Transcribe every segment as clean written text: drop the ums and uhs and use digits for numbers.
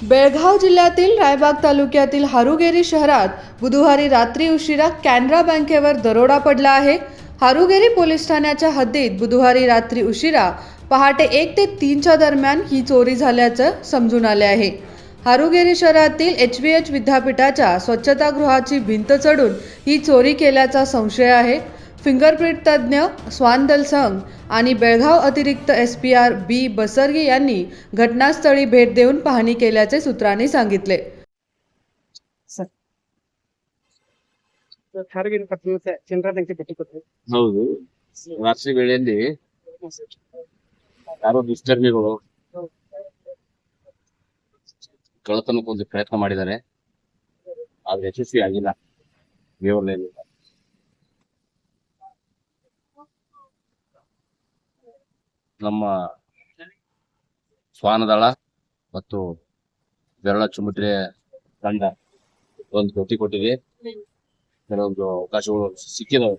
बेळगाव जिल्ह्यातील रायबाग तालुक्यातील हारुगेरी शहरात बुधवारी रात्री उशिरा कॅनरा बँकेवर दरोडा पडला आहे. हारुगेरी पोलीस ठाण्याच्या हद्दीत बुधवारी रात्री उशिरा पहाटे 1 ते 3च्या दरम्यान ही चोरी झाल्याचं समजून आले आहे. हारुगेरी शहरातील HVH विद्यापीठाच्या स्वच्छतागृहाची भिंत चढून ही चोरी केल्याचा संशय आहे. फिंगरप्रिंट तज्ज्ञ स्वानदल संघ आणि बेळगाव अतिरिक्त SPR B बसरगे यांनी घटनास्थळी भेट देऊन पाहणी केल्याचे सूत्रांनी सांगितले. ಕೆನರಾ ಬ್ಯಾಂಕ್ ಭೇಟಿ ಕೊಟ್ಟರು. ಹೌದು, ರಾತ್ರಿ ವೇಳೆಯಲ್ಲಿ ಯಾರೋ ದುಷ್ಕರ್ಮಿಗಳು ಕಳ್ಳತನಕ್ಕೊಂದು ಪ್ರಯತ್ನ ಮಾಡಿದ್ದಾರೆ. ಆದ್ರೆ ಯಶಸ್ವಿ ಆಗಿಲ್ಲ. ದೇವರಲ್ಲಿ ನಮ್ಮ ಶ್ವಾನದಳ ಮತ್ತು ಬೆರಳ ಚುಮುಟ್ರೆ ತಂಡ ಒಂದು ಭೇಟಿ ಕೊಟ್ಟಿದೆ. ಕೆಲವೊಂದು ಅವಕಾಶಗಳು ಸಿಕ್ಕಿದಾವೆ.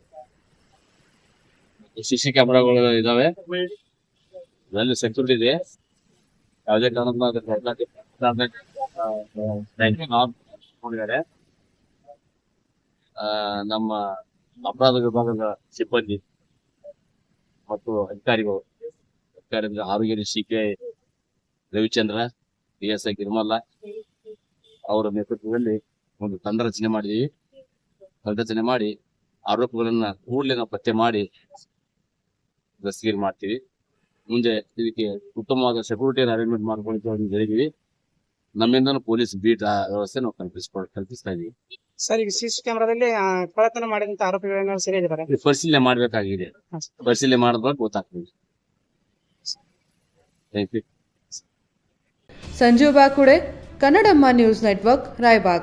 CC ಕ್ಯಾಮೆರಾಗಳು ಇದಾವೆ, ಅದರಲ್ಲಿ ಸೆಕ್ಯೂರಿಟಿ ಇದೆ. ಯಾವುದೇ ಕಾರಣಕ್ಕಾಗಿದ್ದಾರೆ. ನಮ್ಮ ಅಪರಾಧ ವಿಭಾಗದ ಸಿಬ್ಬಂದಿ ಮತ್ತು ಅಧಿಕಾರಿಗಳು ಹಾರುಗೇರಿ CPI ರವಿಚಂದ್ರ, PSI ಗಿರ್ಮಲ್ಲ ಅವರ ನೇತೃತ್ವದಲ್ಲಿ ಒಂದು ತಂಡ ರಚನೆ ಮಾಡಿ ಆರೋಪಗಳನ್ನ ಕೂಡಲೇ ನಾವು ಪತ್ತೆ ಮಾಡಿ ದಸ್ತಗಿರಿ ಮಾಡ್ತೀವಿ. ಮುಂದೆ ಇದಕ್ಕೆ ಉತ್ತಮವಾದ ಸೆಕ್ಯೂರಿಟಿ ಅರೇಂಜ್ಮೆಂಟ್ ಮಾಡ್ಕೊಳ್ಳಿ ಹೇಳಿದೀವಿ. ನಮ್ಮಿಂದ ಪೊಲೀಸ್ ಬೀಟ್ ವ್ಯವಸ್ಥೆ ನಾವು ಕಲ್ಪಿಸ್ತಾ ಇದೀವಿ. ಸರ್, ಈಗ CC ಕ್ಯಾಮೆರಾದಲ್ಲಿ ಕಳ್ಳತನ ಮಾಡಿದಂತ ಆರೋಪಿಗಳನ್ನ ಸೆರೆ ಹಿಡಿದಾರೆ. ಪರಿಶೀಲನೆ ಮಾಡ್ಬೇಕಾಗಿದೆ. ಪರಿಶೀಲನೆ ಮಾಡಿದಾಗ ಗೊತ್ತಾಗ್ತದೆ. Thank you. Sanjeev Bakude, Kannadamma news network, Raibag.